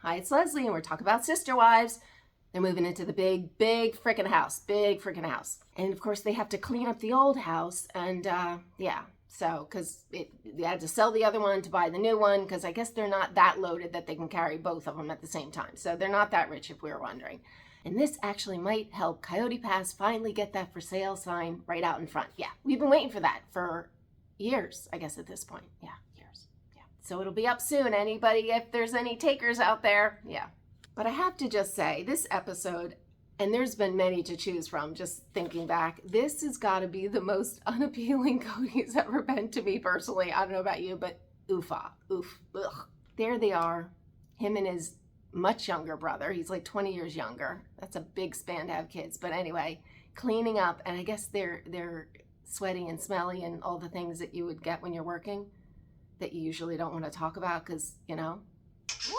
Hi, it's Leslie, and we're talking about sister wives. They're moving into the big freaking house. And of course, they have to clean up the old house. And so, because they had to sell the other one to buy the new one, because I guess they're not that loaded that they can carry both of them at the same time. So they're not that rich, if we were wondering. And this actually might help Coyote Pass finally get that for sale sign right out in front. Yeah, we've been waiting for that for years, I guess, at this point. Yeah, years. Yeah. So it'll be up soon. Anybody, if there's any takers out there, yeah. But I have to just say, this episode, and there's been many to choose from, just thinking back, this has got to be the most unappealing Cody's ever been to me personally. I don't know about you, but oof. There they are, him and his much younger brother. He's like 20 years younger. That's a big span to have kids. But anyway, cleaning up, and I guess they're sweaty and smelly and all the things that you would get when you're working that you usually don't want to talk about because, you know. Woo!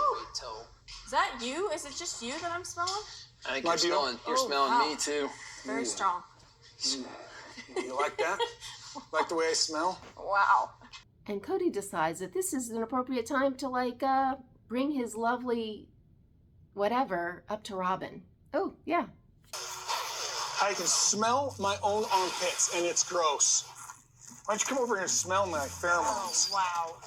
Is that you? Is it just you that I'm smelling? I think you're smelling me too. Very strong. You like that? Like the way I smell? Wow. And Cody decides that this is an appropriate time to bring his lovely whatever up to Robin. Oh, yeah. I can smell my own armpits, and it's gross. Why don't you come over here and smell my pheromones? Oh, wow.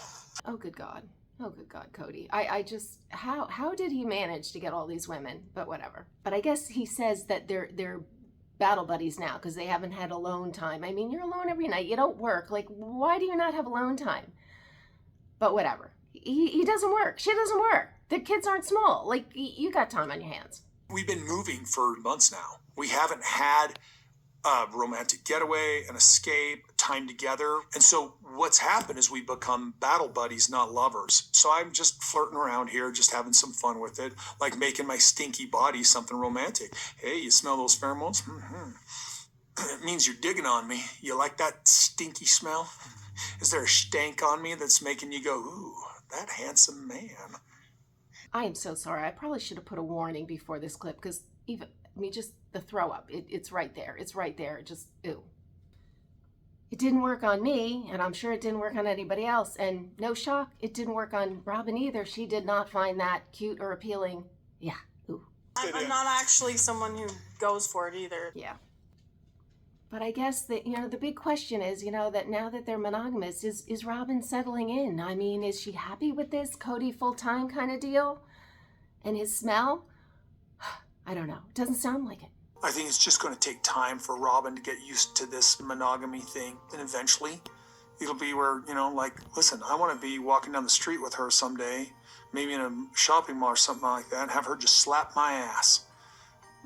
Oh, good God. Oh, good God, Cody. I just, how did he manage to get all these women? But whatever. But I guess he says that they're battle buddies now because they haven't had alone time. I mean, you're alone every night. You don't work. Like, why do you not have alone time? But whatever. He doesn't work. She doesn't work. The kids aren't small. Like, you got time on your hands. We've been moving for months now. We haven't had a romantic getaway, an escape, time together. And so what's happened is we've become battle buddies, not lovers. So I'm just flirting around here, just having some fun with it, like making my stinky body something romantic. Hey, you smell those pheromones? Mm-hmm. It means you're digging on me. You like that stinky smell? Is there a stank on me that's making you go, ooh, that handsome man? I am so sorry. I probably should have put a warning before this clip because just the throw up. It's right there. It's right there. Just, ew. It didn't work on me, and I'm sure it didn't work on anybody else. And no shock, it didn't work on Robin either. She did not find that cute or appealing. Yeah, ooh. I'm not actually someone who goes for it either. Yeah. But I guess that, the big question is, that now that they're monogamous, is Robin settling in? I mean, is she happy with this Cody full-time kind of deal? And his smell? I don't know. It doesn't sound like it. I think it's just going to take time for Robin to get used to this monogamy thing. And eventually it'll be where, listen, I want to be walking down the street with her someday, maybe in a shopping mall or something like that, and have her just slap my ass.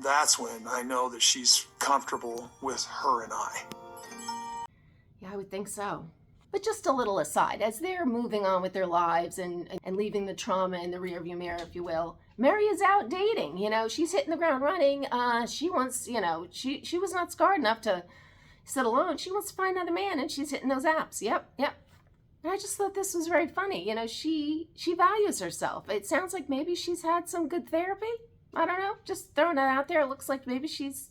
That's when I know that she's comfortable with her and I. Yeah, I would think so. But just a little aside, as they're moving on with their lives and leaving the trauma in the rearview mirror, if you will, Meri is out dating. She's hitting the ground running. She wants, she was not scarred enough to sit alone. She wants to find another man, and she's hitting those apps. Yep. And I just thought this was very funny. She values herself. It sounds like maybe she's had some good therapy. I don't know. Just throwing it out there. It looks like maybe she's,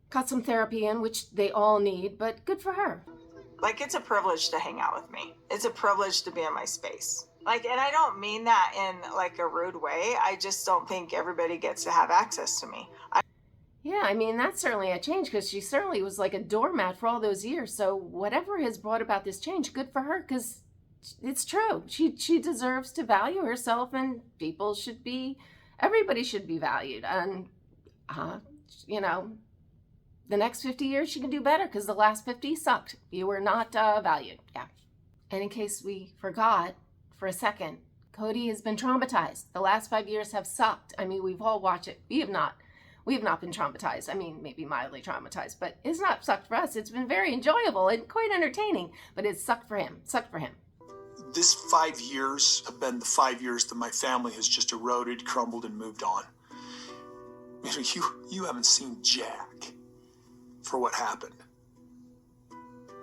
got some therapy in, which they all need, but good for her. Like, it's a privilege to hang out with me. It's a privilege to be in my space. And I don't mean that in, a rude way. I just don't think everybody gets to have access to me. Yeah, I mean, that's certainly a change because she certainly was like a doormat for all those years. So whatever has brought about this change, good for her because it's true. She deserves to value herself and everybody should be valued. And, the next 50 years she can do better because the last 50 sucked. You were not valued. Yeah. And in case we forgot for a second, Cody has been traumatized. The last 5 years have sucked. I mean, we've all watched it. We have not been traumatized. I mean, maybe mildly traumatized, but it's not sucked for us. It's been very enjoyable and quite entertaining, but it's sucked for him. This 5 years have been the 5 years that my family has just eroded, crumbled, and moved on. You haven't seen Jack for what happened.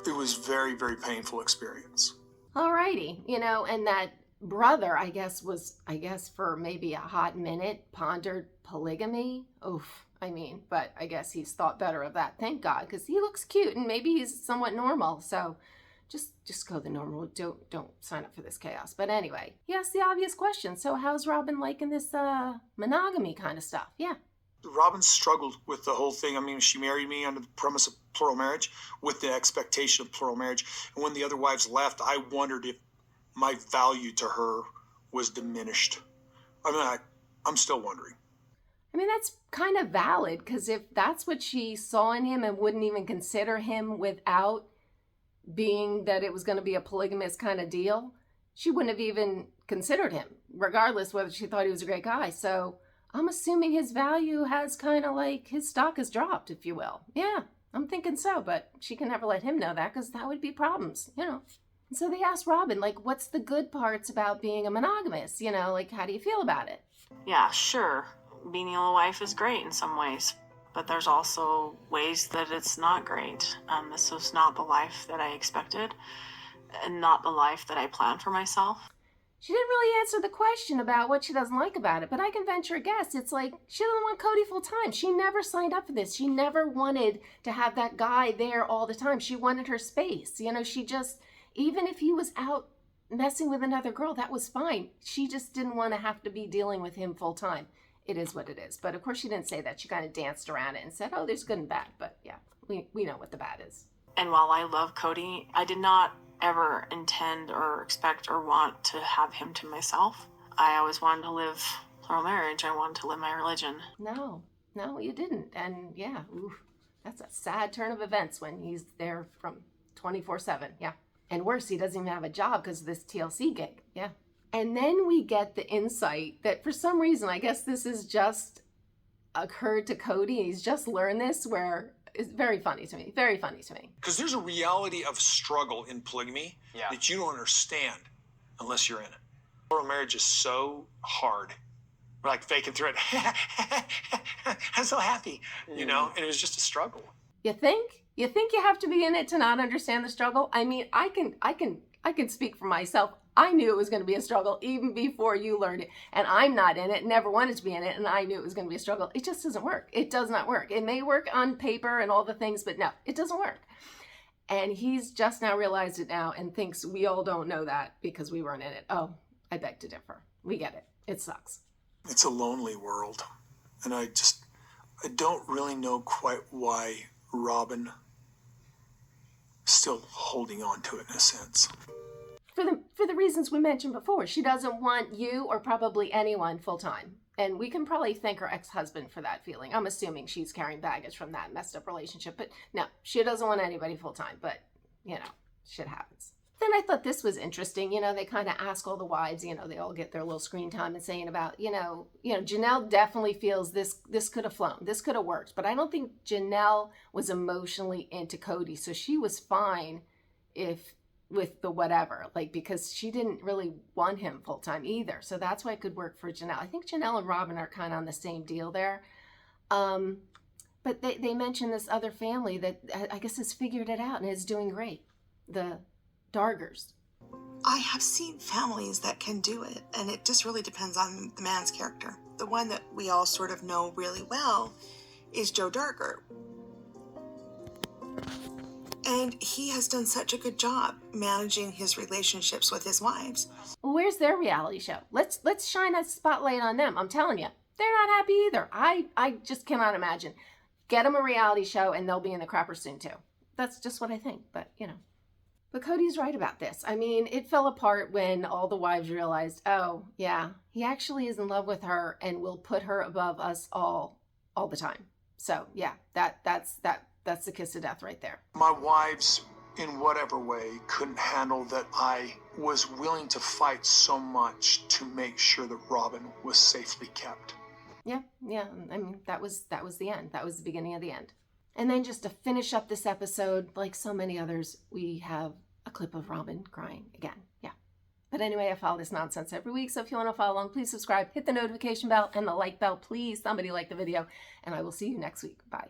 It was very, very painful experience. Alrighty, and that brother, I guess, for maybe a hot minute, pondered polygamy. Oof, but I guess he's thought better of that. Thank God, because he looks cute and maybe he's somewhat normal. So just go the normal route. Don't sign up for this chaos. But anyway, he asked the obvious question. So how's Robin liking this monogamy kind of stuff? Yeah. Robin struggled with the whole thing. I mean, she married me under the premise of plural marriage with the expectation of plural marriage. And when the other wives left, I wondered if my value to her was diminished. I mean, I'm still wondering. I mean, that's kind of valid, because if that's what she saw in him and wouldn't even consider him without being that it was going to be a polygamous kind of deal, she wouldn't have even considered him, regardless whether she thought he was a great guy. So I'm assuming his value has kind of like, his stock has dropped, if you will. Yeah, I'm thinking so, but she can never let him know that, because that would be problems, you know. And so they asked Robin, like, what's the good parts about being a monogamous? You know, like, how do you feel about it? Yeah, sure. Being a wife is great in some ways, but there's also ways that it's not great. This was not the life that I expected, and not the life that I planned for myself. She didn't really answer the question about what she doesn't like about it, but I can venture a guess. It's like, she doesn't want Cody full time. She never signed up for this. She never wanted to have that guy there all the time. She wanted her space. You know, she just, even if he was out messing with another girl, that was fine. She just didn't want to have to be dealing with him full time. It is what it is. But of course she didn't say that. She kind of danced around it and said, oh, there's good and bad. But yeah, we know what the bad is. And while I love Cody, I did not ever intend or expect or want to have him to myself. I always wanted to live plural marriage. I wanted to live my religion. No, you didn't. And yeah, that's a sad turn of events when he's there from 24/7. Yeah. And worse, he doesn't even have a job because of this TLC gig. Yeah. And then we get the insight that for some reason, I guess this is just occurred to Cody. He's just learned this, where it's very funny to me. Very funny to me. Because there's a reality of struggle in polygamy that you don't understand unless you're in it. Plural marriage is so hard. We're like faking through it. I'm so happy, you know, and it was just a struggle. You think? You think you have to be in it to not understand the struggle? I mean, I can speak for myself. I knew it was going to be a struggle even before you learned it. And I'm not in it, never wanted to be in it, and I knew it was going to be a struggle. It just doesn't work. It does not work. It may work on paper and all the things, but no, it doesn't work. And he's just now realized it now and thinks we all don't know that because we weren't in it. Oh, I beg to differ. We get it. It sucks. It's a lonely world. And I don't really know quite why Robin is still holding on to it in a sense. For the reasons we mentioned before, she doesn't want you or probably anyone full time. And we can probably thank her ex-husband for that feeling. I'm assuming she's carrying baggage from that messed up relationship. But no, she doesn't want anybody full time. But, you know, shit happens. Then I thought this was interesting. You know, they kind of ask all the wives, you know, they all get their little screen time and saying about, you know, Janelle definitely feels this could have flown. This could have worked. But I don't think Janelle was emotionally into Cody. So she was fine with the whatever, like, because she didn't really want him full time either. So that's why it could work for Janelle. I think Janelle and Robin are kind of on the same deal there. But they mentioned this other family that I guess has figured it out and is doing great. The Dargers. I have seen families that can do it, and it just really depends on the man's character. The one that we all sort of know really well is Joe Darger. And he has done such a good job managing his relationships with his wives. Well, where's their reality show? Let's shine a spotlight on them. I'm telling you, they're not happy either. I just cannot imagine. Get them a reality show and they'll be in the crapper soon too. That's just what I think, but you know. But Cody's right about this. I mean, it fell apart when all the wives realized, oh yeah, he actually is in love with her and will put her above us all the time. So yeah, that's the kiss of death right there. My wives, in whatever way, couldn't handle that I was willing to fight so much to make sure that Robin was safely kept. Yeah. I mean, that was the end. That was the beginning of the end. And then just to finish up this episode, like so many others, we have a clip of Robin crying again. Yeah. But anyway, I follow this nonsense every week. So if you want to follow along, please subscribe, hit the notification bell and the like bell. Please, somebody like the video. And I will see you next week. Bye.